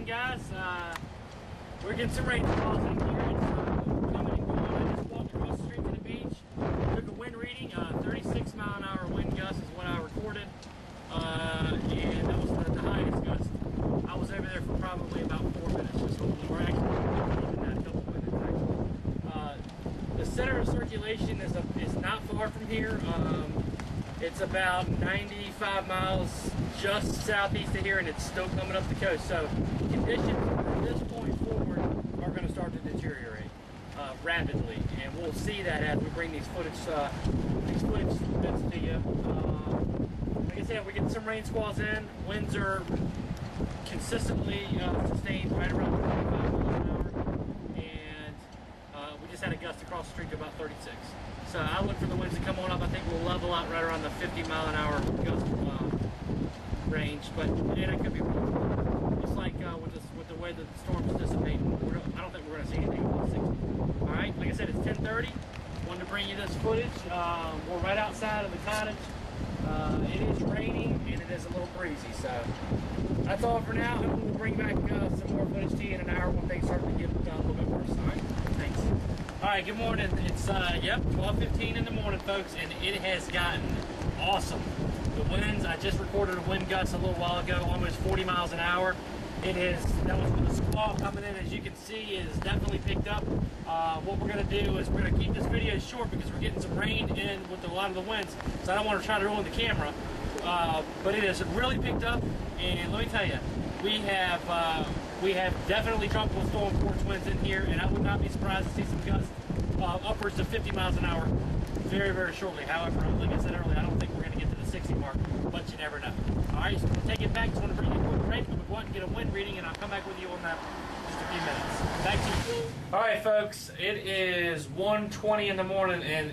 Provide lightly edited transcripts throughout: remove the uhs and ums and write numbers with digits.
guys. We're getting some rain calls in here. It's coming and going. I just walked across the street to the beach. Took a wind reading. 36 mile an hour wind gust is what I recorded. And that was the highest gust. I was over there for probably about 4 minutes just holding. We're actually even that couple minutes actually. The center of circulation is not far from here. It's about 95 miles just southeast of here, and it's still coming up the coast. So conditions from this point forward are going to start to deteriorate rapidly, and we'll see that as we bring these footage bits to you. Like I said, we get some rain squalls in. Winds are consistently sustained right around 25 miles an hour, and we just had a gust across the street to about 36. So I look for the winds to come on up. I think we'll level out right around the 50 mile an hour gust range, but and I could be wrong. It's like with the way that the storm's dissipating, I don't think we're going to see anything above 60. All right, like I said, it's 10:30. Wanted to bring you this footage. We're right outside of the cottage. It is raining and it is a little breezy, so that's all for now. And we'll bring back some more footage to you in an hour when things start to get a little bit worse. All right, thanks. All right, good morning. It's 12:15 in the morning, folks, and it has gotten awesome. The winds, I just recorded a wind gust a little while ago, almost 40 miles an hour. That was with the squall coming in, as you can see, it is definitely picked up. What we're going to do is we're going to keep this video short because we're getting some rain in with a lot of the winds, so I don't want to try to ruin the camera. But it has really picked up, and let me tell you, we have definitely tropical storm force winds in here, and I would not be surprised to see some gusts upwards of 50 miles an hour very, very shortly. However, like I said earlier, I don't think we're going to get to the 60 mark, but you never know. All right, so we'll take it back. Just want to bring you a quick break. I'm going to go out and get a wind reading, and I'll come back with you on that in just a few minutes. Back to you. All right, folks, it is 1:20 in the morning, and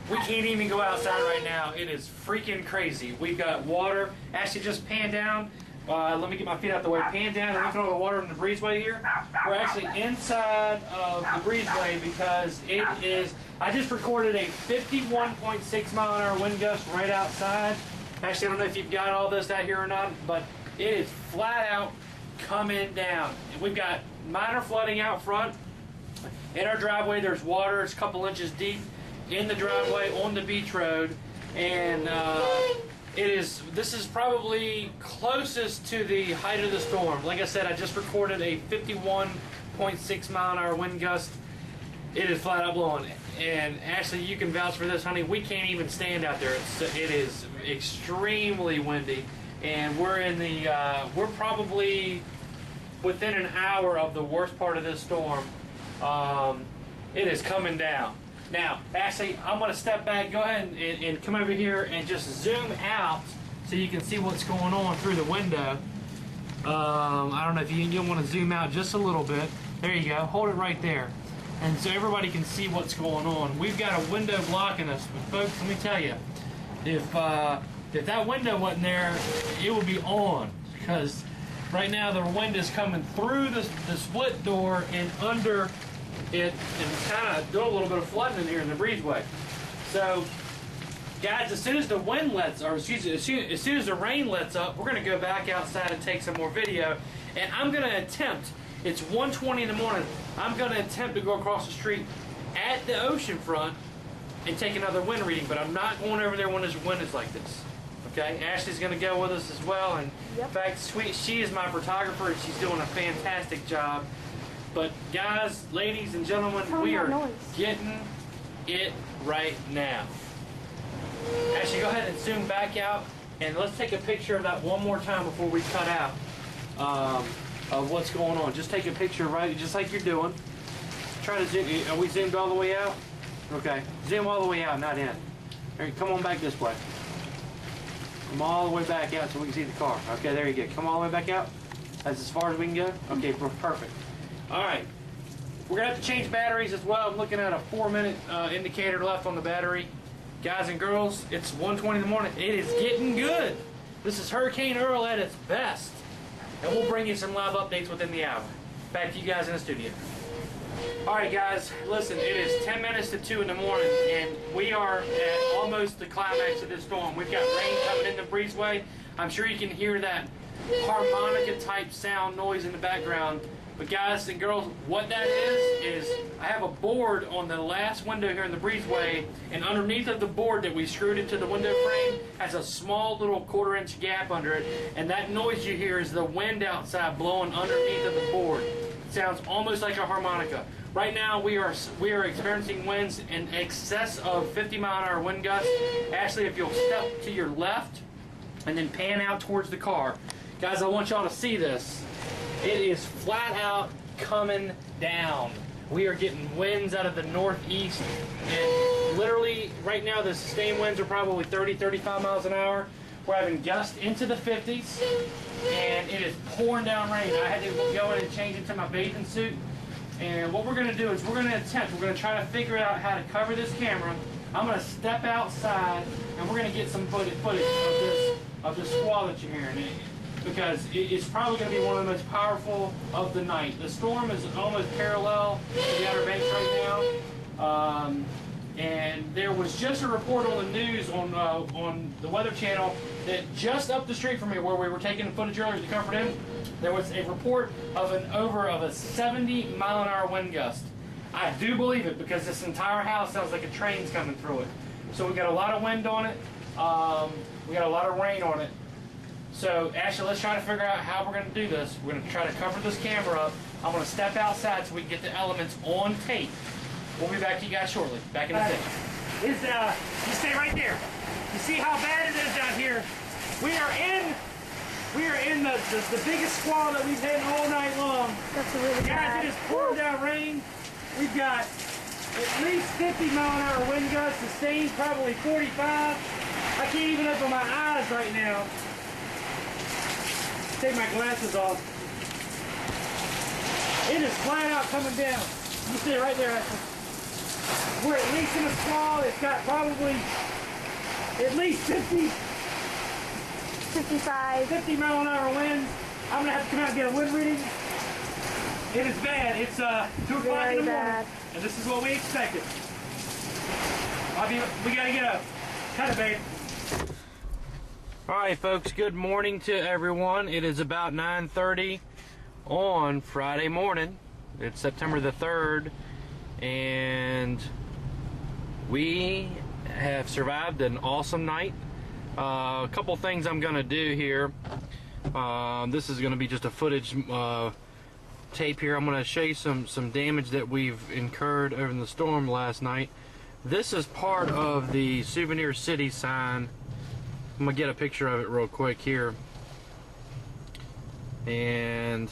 we can't even go outside right now. It is freaking crazy. We've got water. Actually, just pan down. Let me get my feet out the way. Pan down and look at all the water in the breezeway here. We're actually inside of the breezeway because it is. I just recorded a 51.6 mile an hour wind gust right outside. Actually, I don't know if you've got all this out here or not, but it is flat out coming down. And we've got minor flooding out front. In our driveway, there's water. It's a couple inches deep in the driveway on the beach road, and this is probably closest to the height of the storm. Like I said, I just recorded a 51.6 mile an hour wind gust. It is flat out blowing. And Ashley, you can vouch for this, honey. We can't even stand out there. It is extremely windy, and we're probably within an hour of the worst part of this storm. It is coming down. Now, Ashley, I'm going to step back. Go ahead and come over here and just zoom out so you can see what's going on through the window. I don't know if you want to zoom out just a little bit. There you go. Hold it right there. And so everybody can see what's going on. We've got a window blocking us. But folks, let me tell you, if that window wasn't there, it would be on. Because right now the wind is coming through the split door and under it, and kind of doing a little bit of flooding in here in the breezeway. So, guys, as soon as the wind lets, or excuse me, as soon as the rain lets up, we're going to go back outside and take some more video. And I'm going to attempt. It's 1:20 in the morning. I'm going to attempt to go across the street at the ocean front and take another wind reading, but I'm not going over there when the wind is like this. Okay, Ashley's going to go with us as well, and in fact, she is my photographer, and she's doing a fantastic job. But guys, ladies and gentlemen, we are getting it right now. Ashley, go ahead and zoom back out, and let's take a picture of that one more time before we cut out of what's going on. Just take a picture, right, just like you're doing. Try to zoom. Are we zoomed all the way out? Okay, zoom all the way out, not in. All right, come on back this way. Come all the way back out so we can see the car. Okay, there you go. Come all the way back out. That's as far as we can go? Okay, perfect. All right. We're going to have to change batteries as well. I'm looking at a 4-minute indicator left on the battery. Guys and girls, it's 1:20 in the morning. It is getting good. This is Hurricane Earl at its best. And we'll bring you some live updates within the hour. Back to you guys in the studio. All right, guys, listen, it is 10 minutes to 2 in the morning, and we are at almost the climax of this storm. We've got rain coming in the breezeway. I'm sure you can hear that harmonica type sound noise in the background. But guys and girls, what that is I have a board on the last window here in the breezeway, and underneath of the board that we screwed into the window frame has a small little 1/4-inch gap under it, and that noise you hear is the wind outside blowing underneath of the board. It sounds almost like a harmonica. Right now we are experiencing winds in excess of 50-mile-an-hour wind gusts. Ashley, if you'll step to your left and then pan out towards the car. Guys, I want y'all to see this. It is flat out coming down. We are getting winds out of the northeast, and literally right now the sustained winds are probably 30, 35 miles an hour. We're having gusts into the 50s, and it is pouring down rain. I had to go in and change into my bathing suit, and what we're going to do is we're going to try to figure out how to cover this camera. I'm going to step outside, and we're going to get some footage of this squall that you're hearing. Because it's probably going to be one of the most powerful of the night. The storm is almost parallel to the Outer Banks right now. And there was just a report on the news on the Weather Channel that just up the street from me, where we were taking footage earlier to Comfort Inn, there was a report of a 70-mile-an-hour wind gust. I do believe it, because this entire house sounds like a train's coming through it. So we got a lot of wind on it. We got a lot of rain on it. So, Ashley, let's try to figure out how we're going to do this. We're going to try to cover this camera up. I'm going to step outside so we can get the elements on tape. We'll be back to you guys shortly. Back in a second. You stay right there. You see how bad it is out here. We are in the biggest squall that we've had all night long. That's really bad. Guys, it is pouring down rain. We've got at least 50-mile-an-hour wind gusts, sustained probably 45. I can't even open my eyes right now. Take my glasses off. It is flat out coming down. You see it right there, Ashley. We're at least in a squall. It's got probably at least 50-mile-an-hour winds. I'm going to have to come out and get a wind reading. It is bad. It's 2 o'clock in the morning, and this is what we expected. We got to get a cut it, babe. Alright folks, good morning to everyone. It is about 9:30 on Friday morning. It's September the 3rd, and we have survived an awesome night. A couple things I'm going to do here. This is going to be just a footage tape here. I'm going to show you some damage that we've incurred over the storm last night. This is part of the Souvenir City sign. I'm going to get a picture of it real quick here. And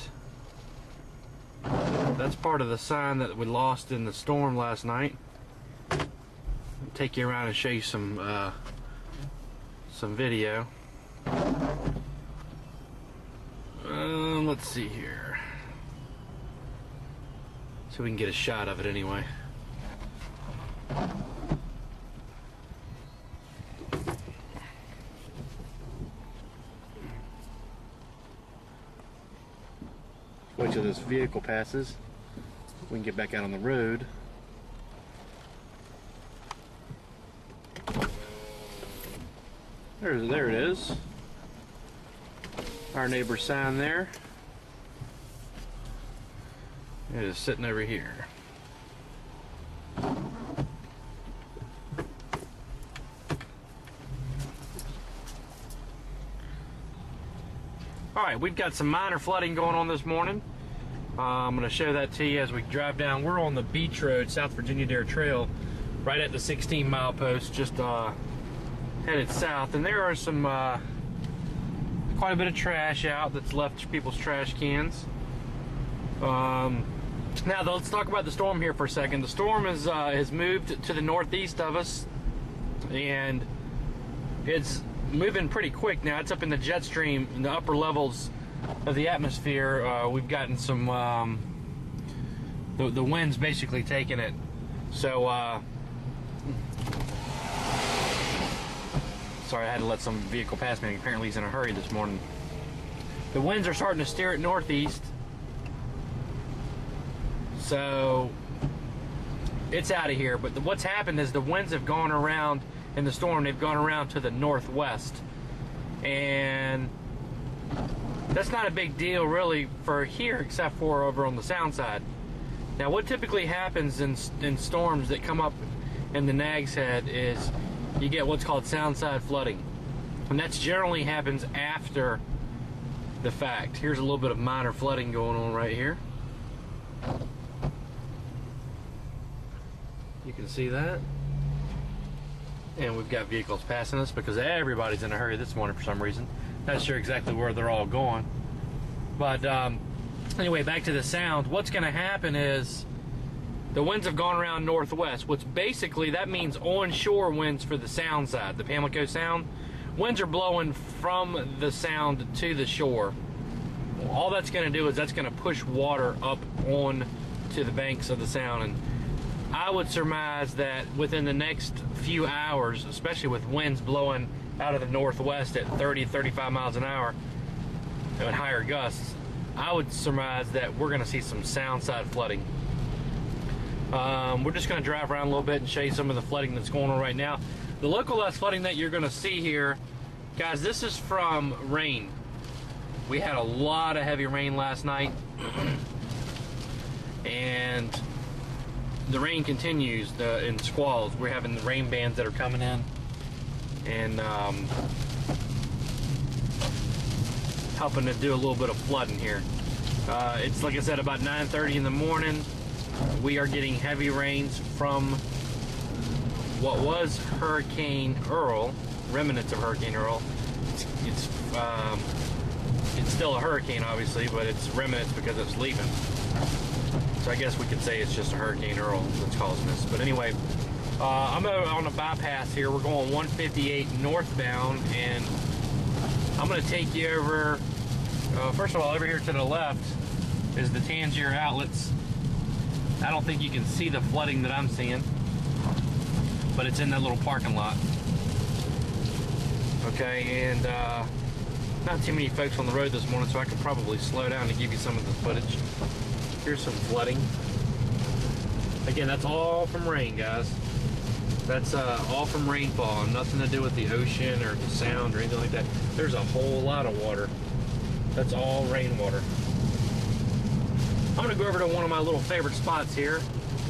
that's part of the sign that we lost in the storm last night. I'll take you around and show you some video. Let's see here. So we can get a shot of it anyway. Wait till this vehicle passes. We can get back out on the road. There it is. Our neighbor's sign there. It is sitting over here. Alright, we've got some minor flooding going on this morning. I'm going to show that to you as we drive down. We're on the Beach Road, South Virginia Dare Trail, right at the 16-mile post, just headed south. And there are some quite a bit of trash out that's left people's trash cans. Now let's talk about the storm here for a second. The storm has moved to the northeast of us, and it's moving pretty quick now. It's up in the jet stream in the upper levels of the atmosphere. We've gotten some the wind's basically taking it. So sorry, I had to let some vehicle pass me. Apparently he's in a hurry this morning. The winds are starting to steer it northeast, so it's out of here. But what's happened is the winds have gone around in the storm. They've gone around to the northwest, and That's not a big deal really for here, except for over on the sound side. Now what typically happens in storms that come up in the Nags Head is you get what's called sound side flooding. And that generally happens after the fact. Here's a little bit of minor flooding going on right here. You can see that. And we've got vehicles passing us because everybody's in a hurry this morning for some reason. Not sure exactly where they're all going. But anyway, back to the sound. What's going to happen is the winds have gone around northwest, which basically that means onshore winds for the sound side, the Pamlico Sound. Winds are blowing from the sound to the shore. All that's going to do is that's going to push water up on to the banks of the sound. And I would surmise that within the next few hours, especially with winds blowing out of the northwest at 30, 35 miles an hour and higher gusts, I would surmise that we're going to see some sound side flooding. We're just going to drive around a little bit and show you some of the flooding that's going on right now. The localized flooding that you're going to see here, guys, this is from rain. We had a lot of heavy rain last night, and the rain continues in squalls. We're having the rain bands that are coming in and helping to do a little bit of flooding here. It's, like I said, about 9:30 in the morning. We are getting heavy rains from what was Hurricane Earl, remnants of Hurricane Earl. It's still a hurricane, obviously, but it's remnants because it's leaving. So I guess we could say it's just a Hurricane Earl that's causing this. But anyway, I'm on a bypass here. We're going 158 northbound, and I'm going to take you over. First of all, over here to the left is the Tangier Outlets. I don't think you can see the flooding that I'm seeing, but it's in that little parking lot. Okay, and not too many folks on the road this morning, so I could probably slow down to give you some of the footage. Here's some flooding. Again, that's all from rain, guys. That's all from rainfall, nothing to do with the ocean or the sound or anything like that. There's a whole lot of water. That's all rainwater. I'm going to go over to one of my little favorite spots here.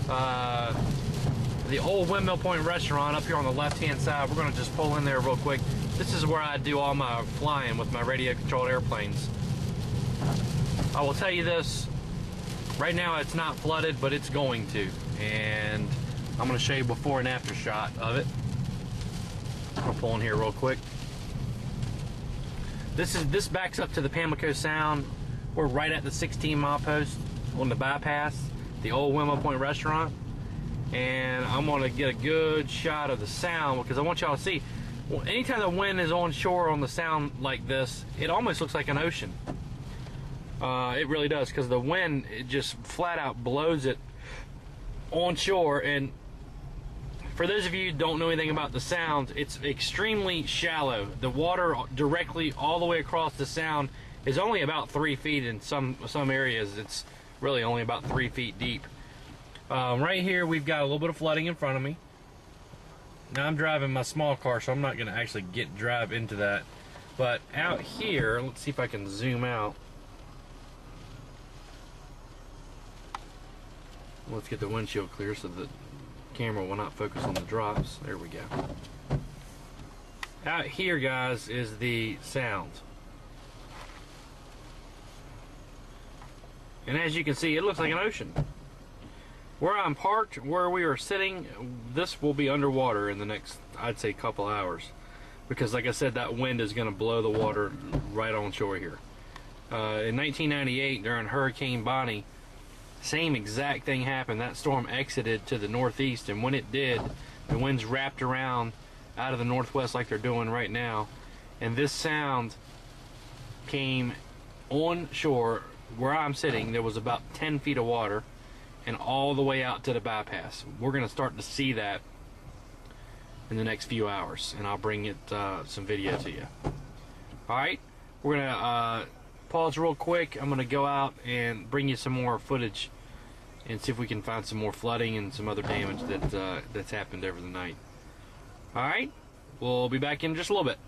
The old Windmill Point restaurant up here on the left-hand side. We're going to just pull in there real quick. This is where I do all my flying with my radio-controlled airplanes. I will tell you this. Right now it's not flooded, but it's going to. And I'm going to show you before and after shot of it. I'll pull in here real quick. This backs up to the Pamlico Sound. We're right at the 16-mile post on the bypass, the old Windmill Point restaurant. And I'm going to get a good shot of the sound because I want y'all to see. Well, anytime the wind is onshore on the sound like this, it almost looks like an ocean. It really does, because the wind, it just flat out blows it onshore. And for those of you who don't know anything about the sound, it's extremely shallow. The water directly all the way across the sound is only about 3 feet. In some areas it's really only about 3 feet deep. Right here we've got a little bit of flooding in front of me. Now I'm driving my small car, so I'm not going to actually drive into that. But out here, let's see if I can zoom out. Let's get the windshield clear so the camera will not focus on the drops. There we go. Out here, guys, is the sound. And as you can see, it looks like an ocean. Where I'm parked, where we are sitting, this will be underwater in the next, I'd say, couple hours. Because like I said, that wind is going to blow the water right on shore here. In 1998, during Hurricane Bonnie, same exact thing happened. That storm exited to the northeast, and when it did, the winds wrapped around out of the northwest like they're doing right now. And this sound came on shore. Where I'm sitting, there was about 10 feet of water, and all the way out to the bypass. We're going to start to see that in the next few hours, and I'll bring it some video to you. Alright, we're going to pause real quick. I'm going to go out and bring you some more footage and see if we can find some more flooding and some other damage that's happened over the night. Alright, we'll be back in just a little bit.